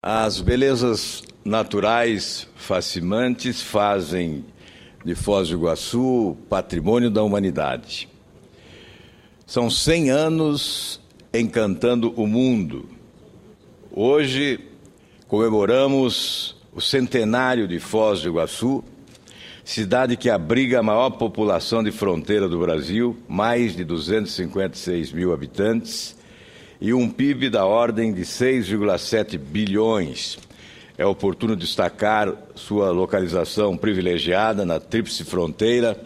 As belezas naturais fascinantes fazem de Foz do Iguaçu patrimônio da humanidade. São 100 anos encantando o mundo. Hoje comemoramos o centenário de Foz do Iguaçu, cidade que abriga a maior população de fronteira do Brasil, mais de 256 mil habitantes, e um PIB da ordem de 6,7 bilhões. É oportuno destacar sua localização privilegiada na tríplice fronteira,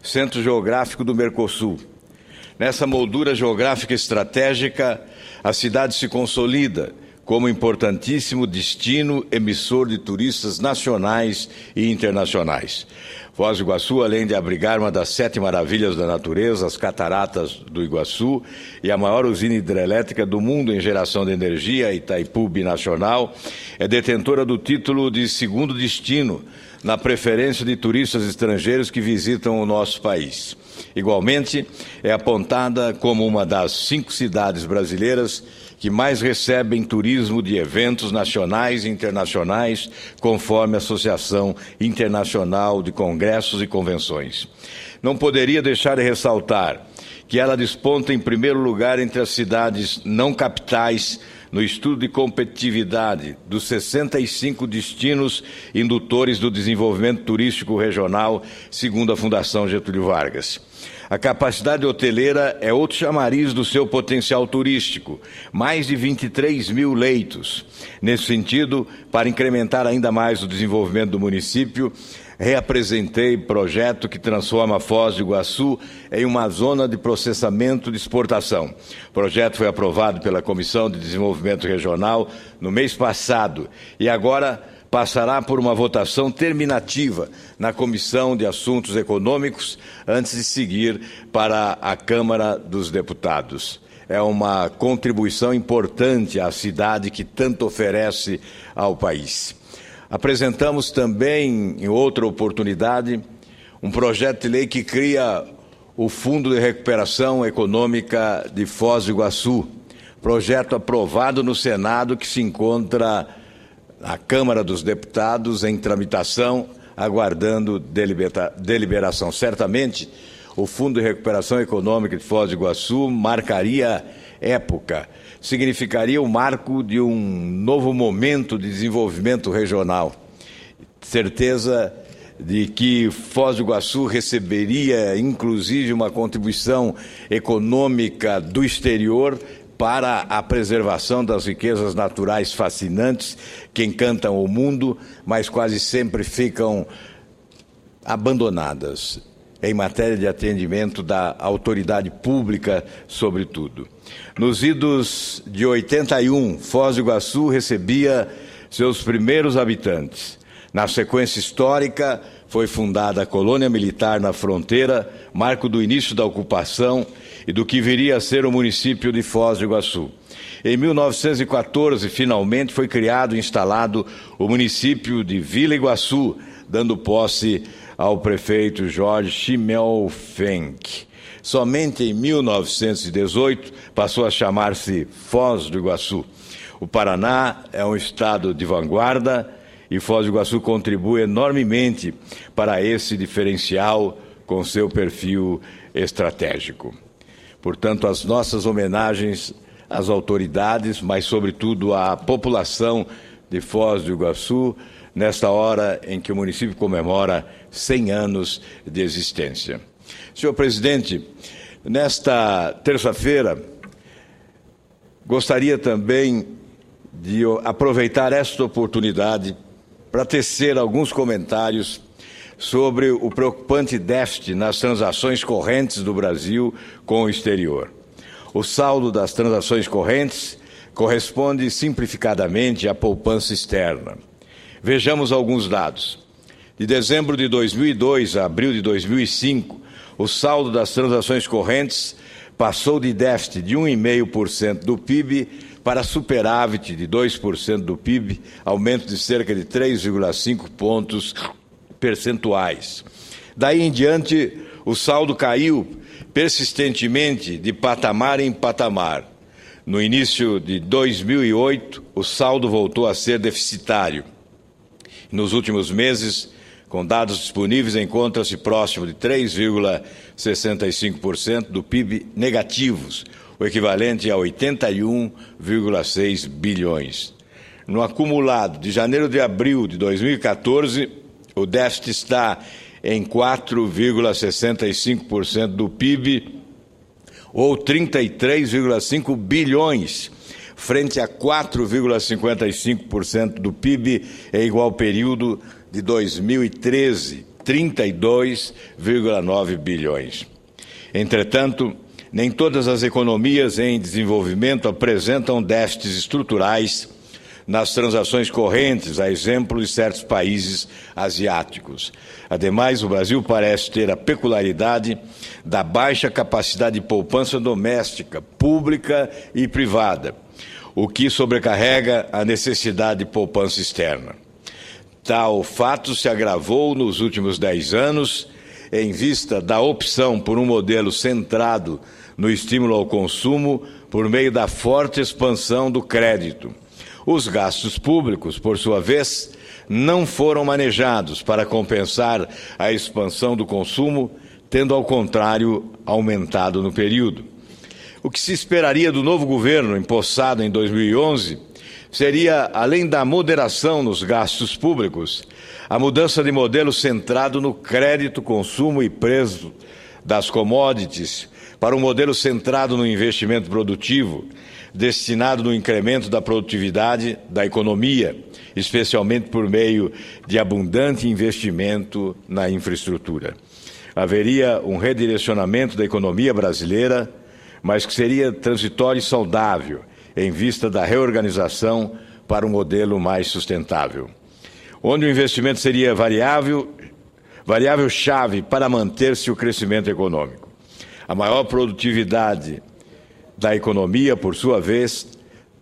centro geográfico do Mercosul. Nessa moldura geográfica estratégica, a cidade se consolida como importantíssimo destino emissor de turistas nacionais e internacionais. Foz do Iguaçu, além de abrigar uma das 7 maravilhas da natureza, as Cataratas do Iguaçu, e a maior usina hidrelétrica do mundo em geração de energia, Itaipu Binacional, é detentora do título de segundo destino na preferência de turistas estrangeiros que visitam o nosso país. Igualmente, é apontada como uma das 5 cidades brasileiras que mais recebem turismo de eventos nacionais e internacionais, conforme a Associação Internacional de Congressos e Convenções. Não poderia deixar de ressaltar que ela desponta em primeiro lugar entre as cidades não capitais no estudo de competitividade dos 65 destinos indutores do desenvolvimento turístico regional, segundo a Fundação Getúlio Vargas. A capacidade hoteleira é outro chamariz do seu potencial turístico, mais de 23 mil leitos. Nesse sentido, para incrementar ainda mais o desenvolvimento do município, reapresentei projeto que transforma Foz do Iguaçu em uma zona de processamento de exportação. O projeto foi aprovado pela Comissão de Desenvolvimento Regional no mês passado e agora passará por uma votação terminativa na Comissão de Assuntos Econômicos antes de seguir para a Câmara dos Deputados. É uma contribuição importante à cidade que tanto oferece ao país. Apresentamos também, em outra oportunidade, um projeto de lei que cria o Fundo de Recuperação Econômica de Foz do Iguaçu, projeto aprovado no Senado que se encontra na Câmara dos Deputados em tramitação, aguardando deliberação. Certamente, o Fundo de Recuperação Econômica de Foz do Iguaçu marcaria época, significaria o marco de um novo momento de desenvolvimento regional. Certeza de que Foz do Iguaçu receberia, inclusive, uma contribuição econômica do exterior para a preservação das riquezas naturais fascinantes que encantam o mundo, mas quase sempre ficam abandonadas em matéria de atendimento da autoridade pública, sobretudo. Nos idos de 81, Foz do Iguaçu recebia seus primeiros habitantes. Na sequência histórica, foi fundada a colônia militar na fronteira, marco do início da ocupação e do que viria a ser o município de Foz do Iguaçu. Em 1914, finalmente, foi criado e instalado o município de Vila Iguaçu, dando posse ao prefeito Jorge Schimmelpfennig. Somente em 1918 passou a chamar-se Foz do Iguaçu. O Paraná é um estado de vanguarda e Foz do Iguaçu contribui enormemente para esse diferencial com seu perfil estratégico. Portanto, as nossas homenagens às autoridades, mas, sobretudo, à população de Foz do Iguaçu, nesta hora em que o município comemora 100 anos de existência. Senhor presidente, nesta terça-feira, gostaria também de aproveitar esta oportunidade para tecer alguns comentários sobre o preocupante déficit nas transações correntes do Brasil com o exterior. O saldo das transações correntes corresponde simplificadamente à poupança externa. Vejamos alguns dados. De dezembro de 2002 a abril de 2005, o saldo das transações correntes passou de déficit de 1,5% do PIB para superávit de 2% do PIB, aumento de cerca de 3,5 pontos percentuais. Daí em diante, o saldo caiu persistentemente de patamar em patamar. No início de 2008, o saldo voltou a ser deficitário. Nos últimos meses, com dados disponíveis, encontra-se próximo de 3,65% do PIB negativos, o equivalente a 81,6 bilhões. No acumulado de janeiro de abril de 2014, o déficit está em 4,65% do PIB, ou 33,5 bilhões, frente a 4,55% do PIB em igual período de 2013, 32,9 bilhões. Entretanto, nem todas as economias em desenvolvimento apresentam déficits estruturais nas transações correntes, a exemplo de certos países asiáticos. Ademais, o Brasil parece ter a peculiaridade da baixa capacidade de poupança doméstica, pública e privada, o que sobrecarrega a necessidade de poupança externa. Tal fato se agravou nos últimos 10 anos, em vista da opção por um modelo centrado no estímulo ao consumo por meio da forte expansão do crédito. Os gastos públicos, por sua vez, não foram manejados para compensar a expansão do consumo, tendo, ao contrário, aumentado no período. O que se esperaria do novo governo, empossado em 2011, seria, além da moderação nos gastos públicos, a mudança de modelo centrado no crédito, consumo e preço das commodities para um modelo centrado no investimento produtivo, destinado no incremento da produtividade da economia, especialmente por meio de abundante investimento na infraestrutura. Haveria um redirecionamento da economia brasileira, mas que seria transitório e saudável, em vista da reorganização para um modelo mais sustentável, onde o investimento seria variável-chave para manter-se o crescimento econômico. A maior produtividade da economia, por sua vez,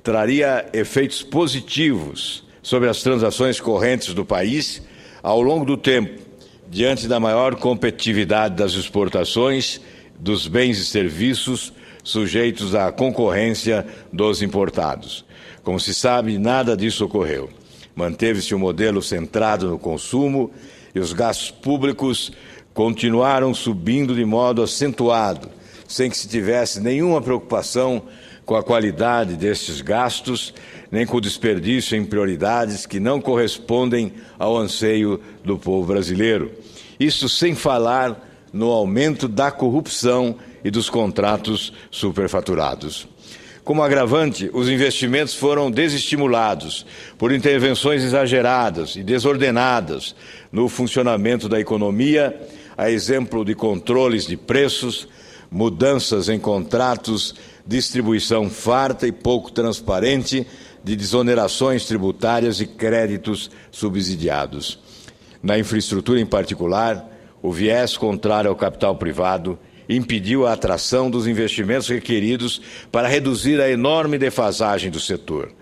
traria efeitos positivos sobre as transações correntes do país ao longo do tempo, diante da maior competitividade das exportações, dos bens e serviços sujeitos à concorrência dos importados. Como se sabe, nada disso ocorreu. Manteve-se um modelo centrado no consumo e os gastos públicos continuaram subindo de modo acentuado, sem que se tivesse nenhuma preocupação com a qualidade destes gastos, nem com o desperdício em prioridades que não correspondem ao anseio do povo brasileiro. Isso sem falar no aumento da corrupção e dos contratos superfaturados. Como agravante, os investimentos foram desestimulados por intervenções exageradas e desordenadas no funcionamento da economia, a exemplo de controles de preços, mudanças em contratos, distribuição farta e pouco transparente de desonerações tributárias e créditos subsidiados. Na infraestrutura em particular, o viés contrário ao capital privado impediu a atração dos investimentos requeridos para reduzir a enorme defasagem do setor.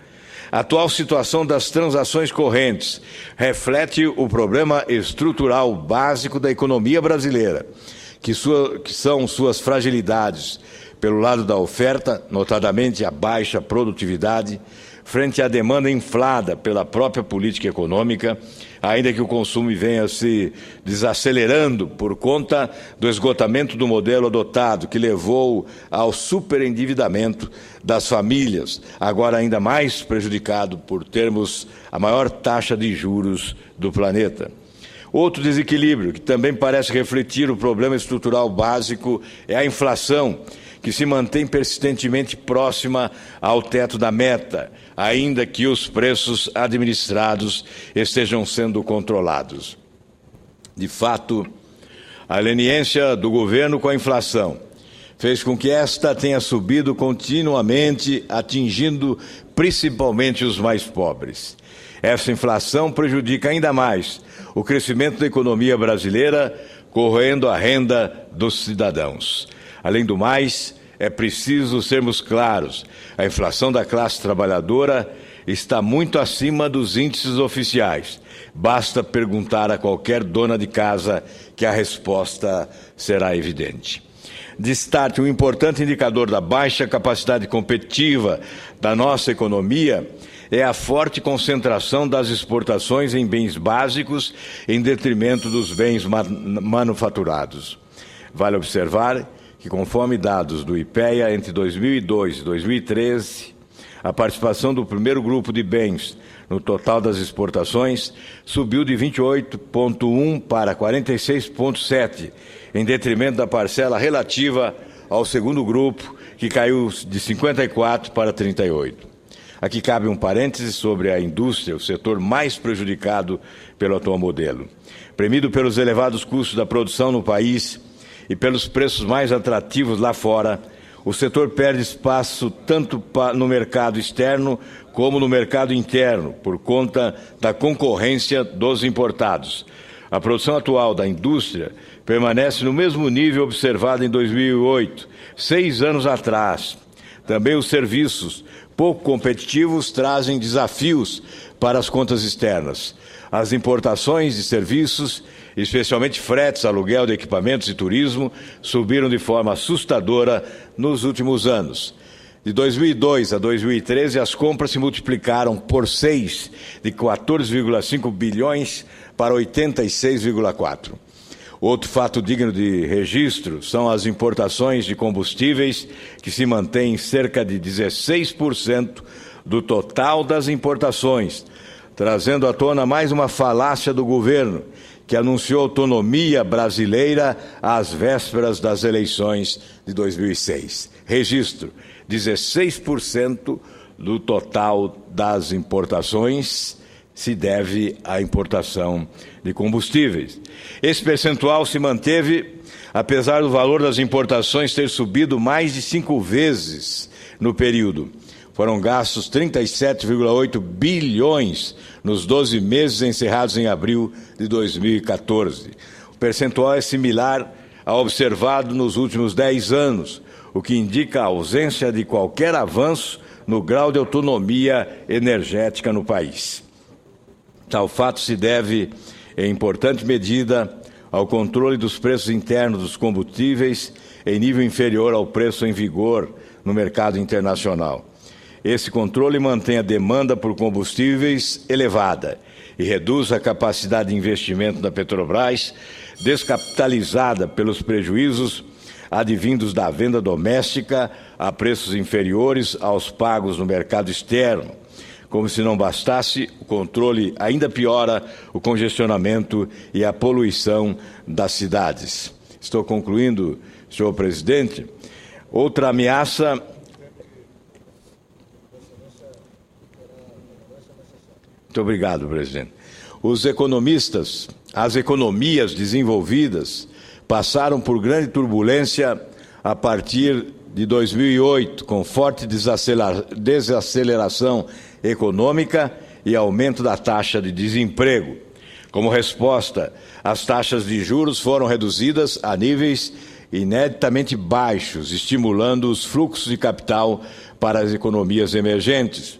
A atual situação das transações correntes reflete o problema estrutural básico da economia brasileira, que são suas fragilidades pelo lado da oferta, notadamente a baixa produtividade, frente à demanda inflada pela própria política econômica, ainda que o consumo venha se desacelerando por conta do esgotamento do modelo adotado, que levou ao superendividamento das famílias, agora ainda mais prejudicado por termos a maior taxa de juros do planeta. Outro desequilíbrio, que também parece refletir o problema estrutural básico, é a inflação, que se mantém persistentemente próxima ao teto da meta, ainda que os preços administrados estejam sendo controlados. De fato, a leniência do governo com a inflação fez com que esta tenha subido continuamente, atingindo principalmente os mais pobres. Essa inflação prejudica ainda mais o crescimento da economia brasileira, corroendo a renda dos cidadãos. Além do mais, é preciso sermos claros, a inflação da classe trabalhadora está muito acima dos índices oficiais. Basta perguntar a qualquer dona de casa que a resposta será evidente. destaque um importante indicador da baixa capacidade competitiva da nossa economia é a forte concentração das exportações em bens básicos em detrimento dos bens manufaturados. Vale observar que, conforme dados do IPEA, entre 2002 e 2013, a participação do primeiro grupo de bens no total das exportações subiu de 28,1% para 46,7%, em detrimento da parcela relativa ao segundo grupo, que caiu de 54% para 38%. Aqui cabe um parêntese sobre a indústria, o setor mais prejudicado pelo atual modelo. Premido pelos elevados custos da produção no país e pelos preços mais atrativos lá fora, o setor perde espaço tanto no mercado externo como no mercado interno, por conta da concorrência dos importados. A produção atual da indústria permanece no mesmo nível observado em 2008, 6 anos atrás. Também os serviços pouco competitivos trazem desafios para as contas externas. As importações de serviços, especialmente fretes, aluguel de equipamentos e turismo, subiram de forma assustadora nos últimos anos. De 2002 a 2013, as compras se multiplicaram por 6, de 14,5 bilhões para 86,4. Outro fato digno de registro são as importações de combustíveis, que se mantêm cerca de 16% do total das importações, trazendo à tona mais uma falácia do governo, que anunciou autonomia brasileira às vésperas das eleições de 2006. Registro: 16% do total das importações se deve à importação de combustíveis. Esse percentual se manteve apesar do valor das importações ter subido mais de 5 vezes no período. Foram gastos 37,8 bilhões nos 12 meses encerrados em abril de 2014. O percentual é similar ao observado nos últimos 10 anos, o que indica a ausência de qualquer avanço no grau de autonomia energética no país. Tal fato se deve, em importante medida, ao controle dos preços internos dos combustíveis em nível inferior ao preço em vigor no mercado internacional. Esse controle mantém a demanda por combustíveis elevada e reduz a capacidade de investimento da Petrobras, descapitalizada pelos prejuízos advindos da venda doméstica a preços inferiores aos pagos no mercado externo. Como se não bastasse, o controle ainda piora o congestionamento e a poluição das cidades. Estou concluindo, senhor presidente. Outra ameaça... Muito obrigado, presidente. As economias desenvolvidas passaram por grande turbulência a partir de 2008, com forte desaceleração econômica e aumento da taxa de desemprego. Como resposta, as taxas de juros foram reduzidas a níveis ineditamente baixos, estimulando os fluxos de capital para as economias emergentes.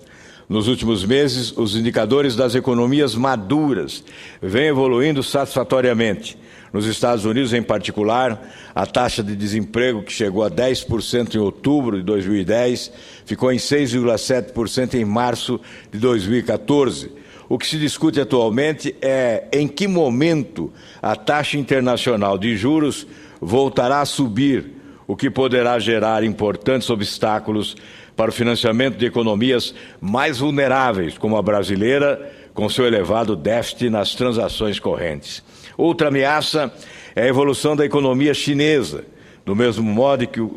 Nos últimos meses, os indicadores das economias maduras vêm evoluindo satisfatoriamente. Nos Estados Unidos, em particular, a taxa de desemprego, que chegou a 10% em outubro de 2010, ficou em 6,7% em março de 2014. O que se discute atualmente é em que momento a taxa internacional de juros voltará a subir, o que poderá gerar importantes obstáculos para o financiamento de economias mais vulneráveis, como a brasileira, com seu elevado déficit nas transações correntes. Outra ameaça é a evolução da economia chinesa, do mesmo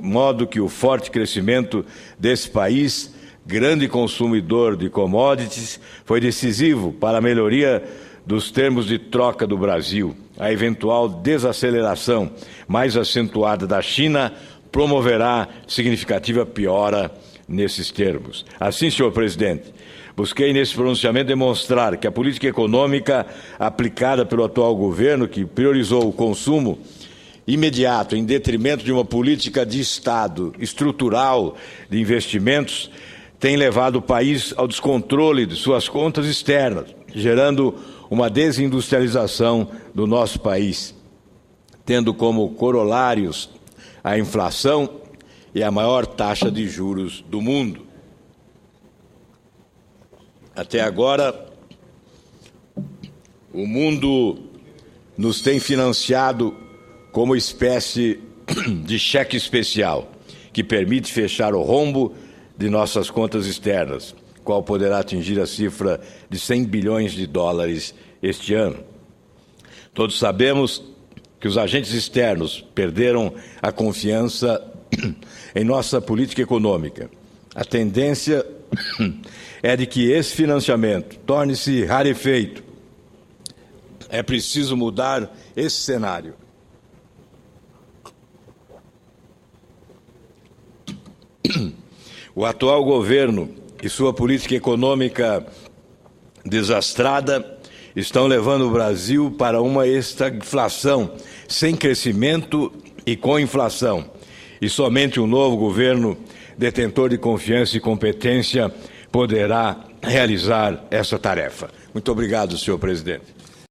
modo que o forte crescimento desse país, grande consumidor de commodities, foi decisivo para a melhoria dos termos de troca do Brasil. A eventual desaceleração mais acentuada da China promoverá significativa piora nesses termos. Assim, senhor presidente, busquei nesse pronunciamento demonstrar que a política econômica aplicada pelo atual governo, que priorizou o consumo imediato em detrimento de uma política de Estado estrutural de investimentos, tem levado o país ao descontrole de suas contas externas, gerando uma desindustrialização do nosso país, tendo como corolários a inflação e a maior taxa de juros do mundo. Até agora, o mundo nos tem financiado como espécie de cheque especial, que permite fechar o rombo de nossas contas externas, qual poderá atingir a cifra de 100 bilhões de dólares este ano. Todos sabemos que os agentes externos perderam a confiança em nossa política econômica. A tendência é de que esse financiamento torne-se rarefeito. É preciso mudar esse cenário. O atual governo e sua política econômica desastrada estão levando o Brasil para uma estagflação, sem crescimento e com inflação. E somente um novo governo, detentor de confiança e competência, poderá realizar essa tarefa. Muito obrigado, senhor presidente.